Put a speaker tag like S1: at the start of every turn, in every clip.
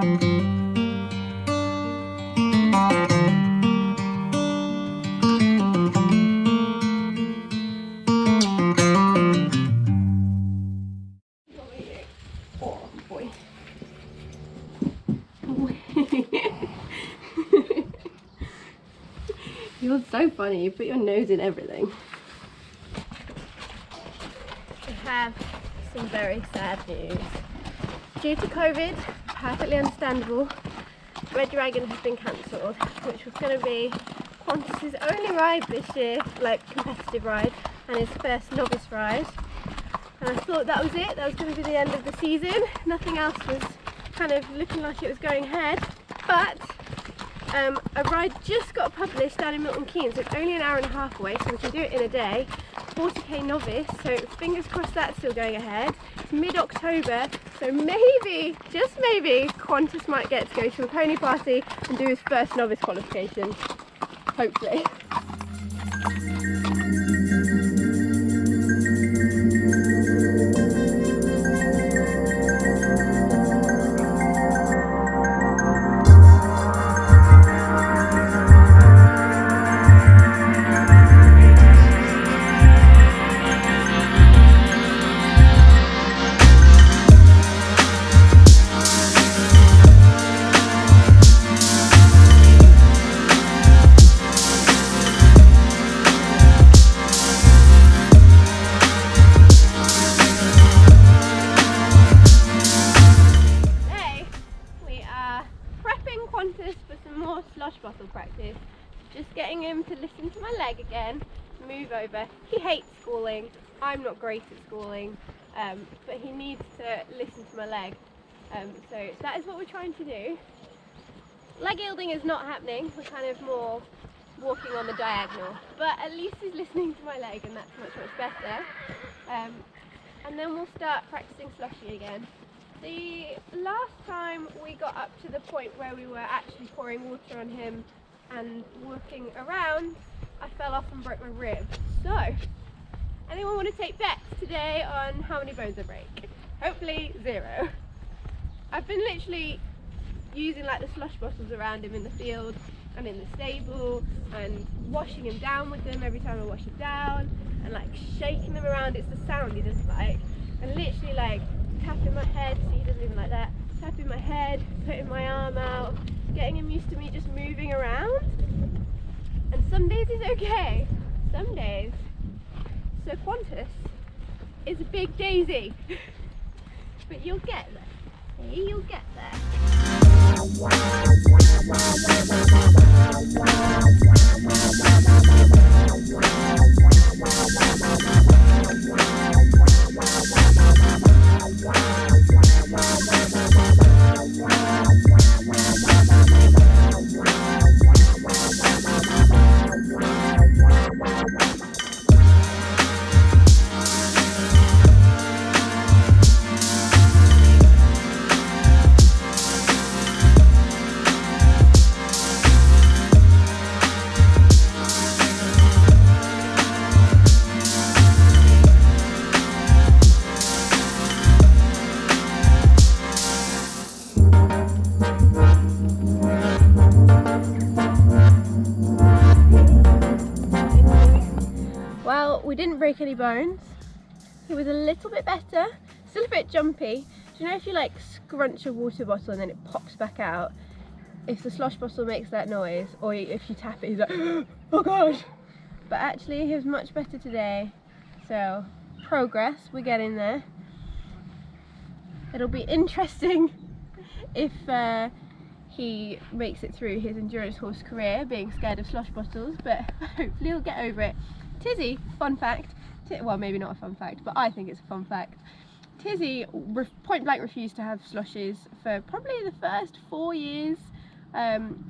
S1: You're so funny, you put your nose in everything. We have some very sad news. Due to COVID, perfectly understandable, Red Dragon has been cancelled, which was going to be Qantas's only ride this year, like competitive ride, and his first novice ride. And I thought that was it, that was going to be the end of the season. Nothing else was kind of looking like it was going ahead, but a ride just got published down in Milton Keynes. It's only an hour and a half away, so we can do it in a day. 40k novice, so fingers crossed that's still going ahead. It's mid-October, so maybe, just maybe, Qantas might get to go to a pony party and do his first novice qualification. Hopefully. For some more slush bottle practice, just getting him to listen to my leg again, move over. He hates schooling, I'm not great at schooling, but he needs to listen to my leg, so that is what we're trying to do. Leg yielding is not happening, we're kind of more walking on the diagonal, but at least he's listening to my leg and that's much better. And then we'll start practicing slushy again. The last time we got up to the point where we were actually pouring water on him and walking around, I fell off and broke my rib. So, anyone want to take bets today on how many bones I break? Hopefully 0. I've been literally using like the slush bottles around him in the field and in the stable and washing him down with them every time I wash him down and like shaking them around. It's the sound he doesn't like, and literally like tapping my head, see he doesn't even like that, tapping my head, putting my arm out, getting him used to me just moving around. And some days he's okay, some days. So Qantas is a big daisy, but you'll get there, hey, you'll get there. We didn't break any bones. He was a little bit better, still a bit jumpy. Do you know if you like scrunch a water bottle and then it pops back out? If the slush bottle makes that noise, or if you tap it, he's like, oh gosh. But actually he was much better today. So progress, we're getting there. It'll be interesting if he makes it through his endurance horse career being scared of slush bottles, but hopefully he'll get over it. Tissy, fun fact, well maybe not a fun fact, but I think it's a fun fact. Tissy point blank refused to have slushes for probably the first 4 years,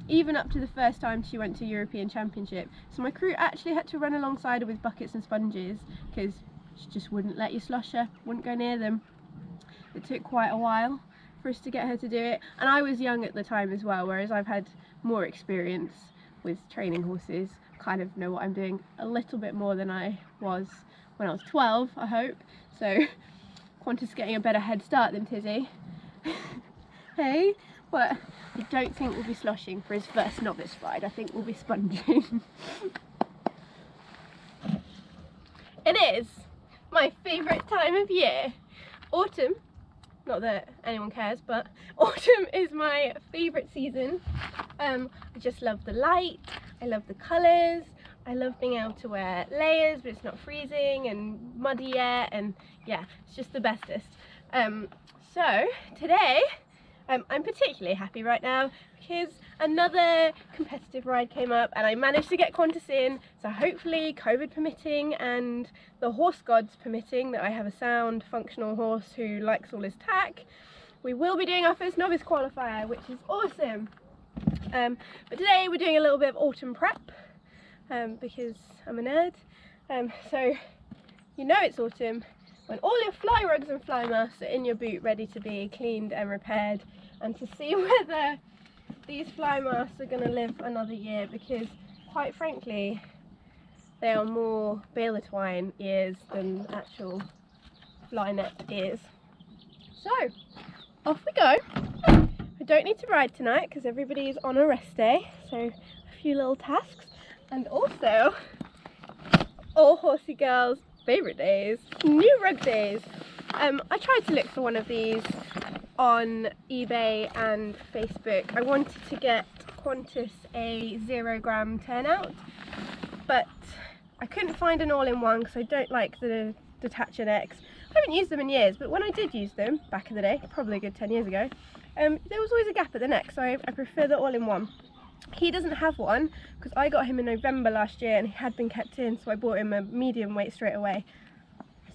S1: even up to the first time she went to European Championship. So my crew actually had to run alongside her with buckets and sponges because she just wouldn't let you slush her, wouldn't go near them. It took quite a while for us to get her to do it, and I was young at the time as well, whereas I've had more experience with training horses, kind of know what I'm doing a little bit more than I was when I was 12, I hope. So Qantas getting a better head start than Tissy. Hey, but I don't think we'll be sloshing for his first novice ride. I think we'll be sponging. It is my favourite time of year. Autumn, not that anyone cares, but autumn is my favourite season. I just love the light, I love the colours, I love being able to wear layers but it's not freezing and muddy yet, and yeah, it's just the bestest. So today I'm particularly happy right now because another competitive ride came up and I managed to get Qantas in, so hopefully COVID permitting and the horse gods permitting that I have a sound functional horse who likes all his tack, we will be doing our first novice qualifier, which is awesome. But today we're doing a little bit of autumn prep because I'm a nerd. So you know it's autumn when all your fly rugs and fly masks are in your boot ready to be cleaned and repaired, and to see whether these fly masks are going to live another year, because quite frankly they are more baler twine ears than actual fly net ears. So off we go. I don't need to ride tonight because everybody's on a rest day, so a few little tasks, and also all horsey girls' favourite days, new rug days. I tried to look for one of these on eBay and Facebook. I wanted to get Qantas a 0 gram turnout, but I couldn't find an all-in-one because I don't like the detacher necks. I haven't used them in years, but when I did use them back in the day, probably a good 10 years ago, there was always a gap at the neck, so I prefer the all-in-one. He doesn't have one because I got him in November last year and he had been kept in, so I bought him a medium weight straight away.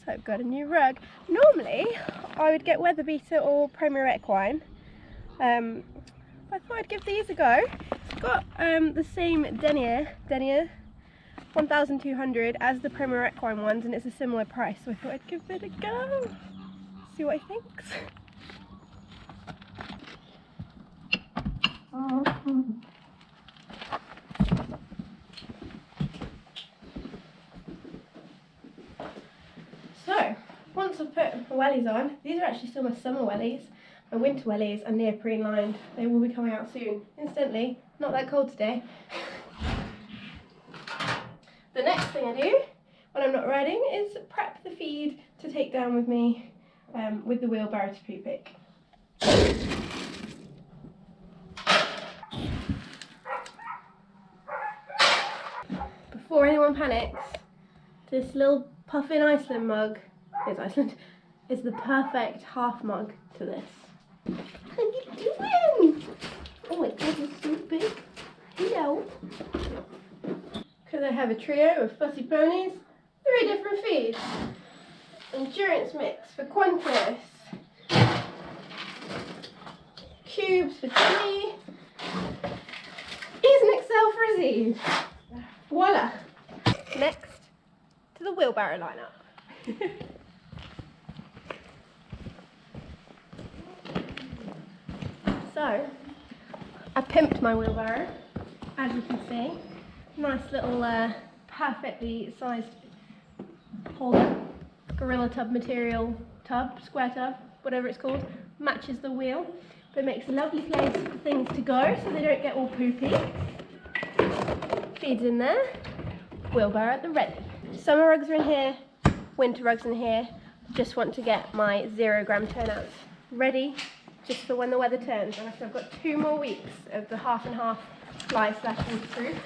S1: So I've got a new rug. Normally I would get weather beater or Premier Equine, but I thought I'd give these a go. It's got the same denier 1200 as the Premier Equine ones, and it's a similar price, so I thought I'd give it a go, see what he thinks. So, once I've put my wellies on, these are actually still my summer wellies. My winter wellies are neoprene lined. They will be coming out soon. Incidentally, not that cold today. The next thing I do when I'm not riding is prep the feed to take down with me with the wheelbarrow to poo pick. Before anyone panics, this little puffin Iceland mug is the perfect half mug to this. How are you doing? Oh my god, it's so big. Hello. Because I have a trio of fussy ponies, 3 different feeds. Endurance mix for Qantas, cubes for Tissy, Ease and Excel for Aziz. Voila! Next to the wheelbarrow lineup. So, I pimped my wheelbarrow, as you can see. Nice little perfectly sized holder, gorilla tub material tub, square tub, whatever it's called, matches the wheel, but it makes a lovely place for things to go so they don't get all poopy. Feeds in there, wheelbarrow at the ready. Summer rugs are in here, winter rugs in here. Just want to get my 0 gram turnouts ready just for when the weather turns. And I've got 2 more weeks of the half and half fly / waterproof.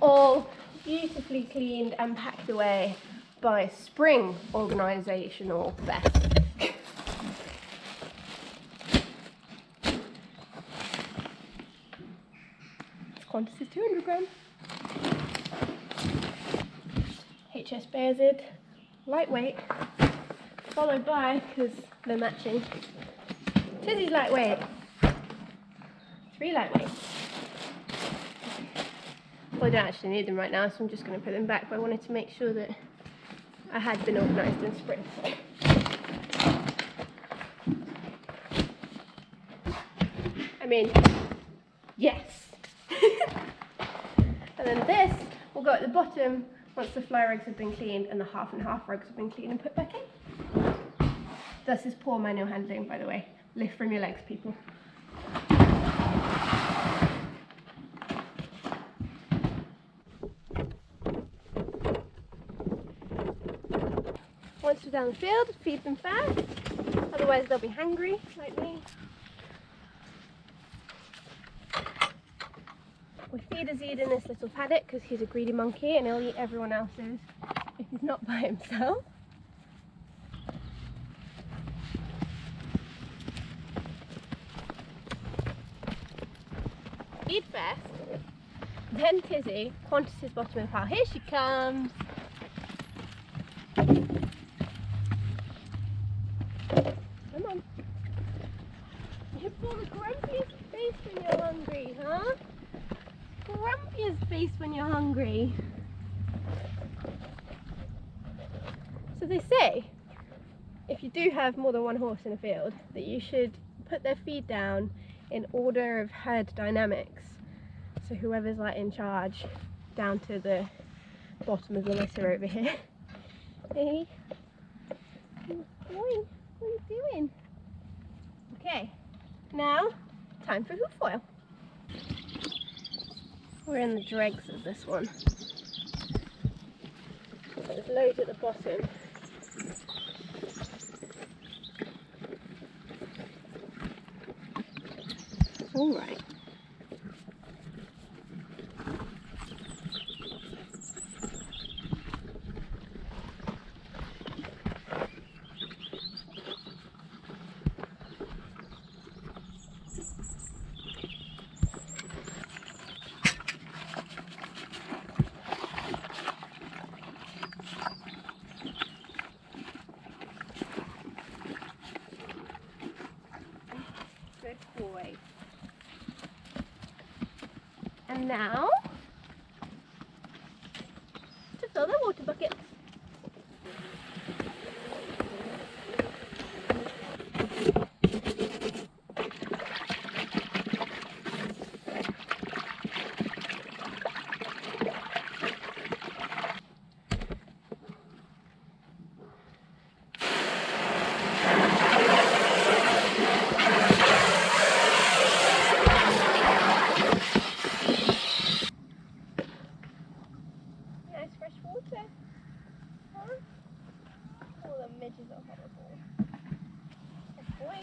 S1: All beautifully cleaned and packed away by spring organisational Beth. Qantas is 200 gram. HS Bayezid, lightweight, followed by, because they're matching, Tissy's lightweight, 3 lightweight. Well, I don't actually need them right now, so I'm just going to put them back, but I wanted to make sure that I had been organised in spring. I mean, yes! And then this will go at the bottom once the fly rugs have been cleaned and the half and half rugs have been cleaned and put back in. This is poor manual handling, by the way. Lift from your legs, people. Once we're down the field, feed them fast, otherwise they'll be hungry, like me. We feed Azid in this little paddock because he's a greedy monkey and he'll eat everyone else's if he's not by himself. Feed Beth, then Tissy, Qantas's bottom of the pile. Here she comes! Come on. You pull the grumpiest face when you're hungry, huh? Grumpiest face when you're hungry. So they say, if you do have more than one horse in a field, that you should put their feed down in order of herd dynamics. So whoever's like in charge, down to the bottom of the litter over here. Hey, boy, what are you doing? Okay, now time for hoof oil. We're in the dregs of this one. There's loads at the bottom. All right. Good boy. And now to fill the water buckets. Water. Huh? All the midges are horrible. Good boy.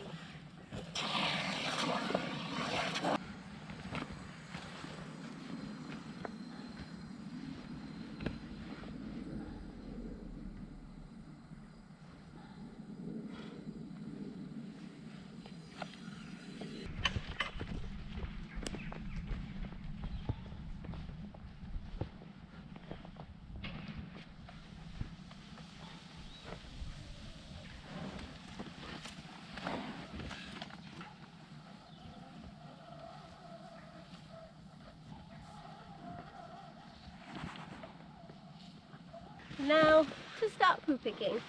S1: Now to start poo picking.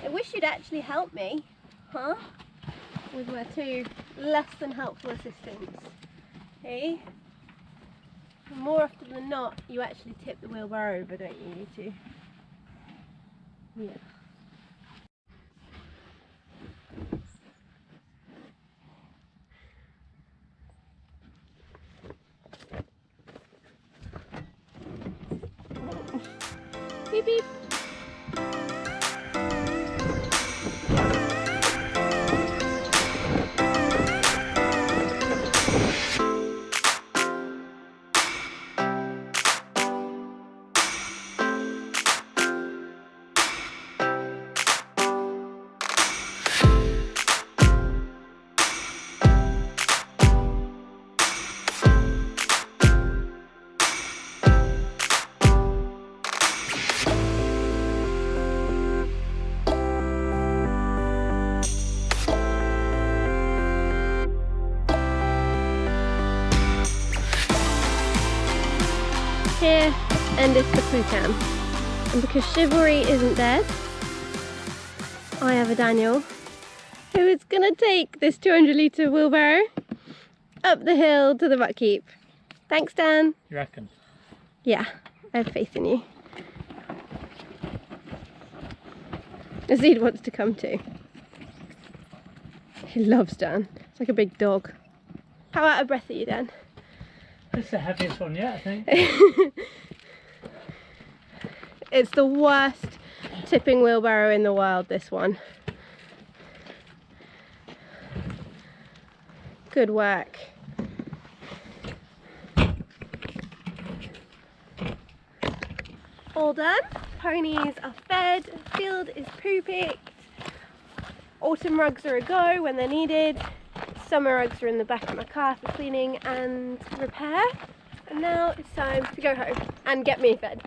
S1: I wish you'd actually help me, huh? With my two less than helpful assistants. Hey? More often than not, you actually tip the wheelbarrow over, don't you, you two? Yeah. Beep beep. Here endeth the poo cam, and because chivalry isn't dead, I have a Daniel who is going to take this 200-litre wheelbarrow up the hill to the butt keep. Thanks, Dan.
S2: You reckon?
S1: Yeah, I have faith in you. Azid wants to come too. He loves Dan. It's like a big dog. How out of breath are you, Dan?
S2: It's the heaviest one yet, I think.
S1: It's the worst tipping wheelbarrow in the world, this one. Good work. All done. Ponies are fed, field is poo-picked. Autumn rugs are a go when they're needed. Summer rugs are in the back of my car for cleaning and repair. And now it's time to go home and get me fed.